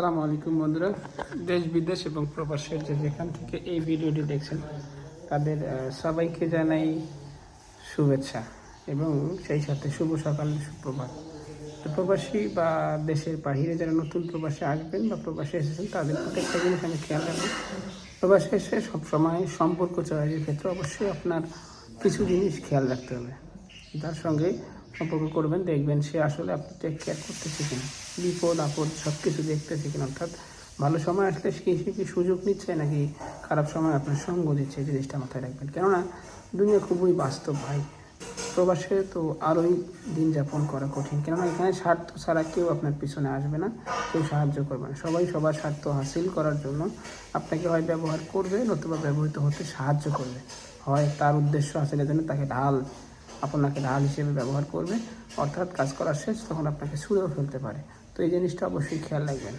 আসসালামু আলাইকুম বন্ধুরা, দেশ বিদেশ এবং প্রবাসের যেখান থেকে এই ভিডিওটি দেখছেন তাদের সবাইকে জানাই শুভেচ্ছা এবং সেই সাথে শুভ সকাল, সুপ্রভাত। তো প্রবাসী বা দেশের বাহিরে যারা নতুন প্রবাসে আসবেন বা প্রবাসে এসেছেন তাদের প্রত্যেকটা জিনিস আমি খেয়াল রাখবো। প্রবাসে এসে সবসময় সম্পর্ক তৈরির ক্ষেত্রে অবশ্যই আপনার কিছু জিনিস খেয়াল রাখতে হবে। তার সঙ্গে সম্পর্ক করবেন, দেখবেন সে আসলে আপনি টেক কেয়ার করতেছে কিনা, বিপদ আপদ সব কিছু দেখতেছে কিনা, অর্থাৎ ভালো সময় আসলে সে কি সুযোগ নিচ্ছে নাকি খারাপ সময় আপনার সঙ্গ দিচ্ছে, এই জিনিসটা মাথায় রাখবেন। কেননা দুনিয়া খুবই বাস্তব ভাই, প্রবাসে তো আরোই দিন যাপন করা কঠিন। কেননা এখানে স্বার্থ ছাড়া কেউ আপনার পিছনে আসবে না, কেউ সাহায্য করবে না। সবাই সবার স্বার্থ হাসিল করার জন্য আপনাকে হয় ব্যবহার করবে নতুবা ব্যবহৃত হতে সাহায্য করবে, হয় তার উদ্দেশ্য হাসিলের জন্য আপনাকে ঢাল হিসেবে ব্যবহার করবে, অর্থাৎ কাজ করার শেষ তখন আপনাকে ছুঁড়েও ফেলতে পারে। তো এই জিনিসটা অবশ্যই খেয়াল রাখবেন।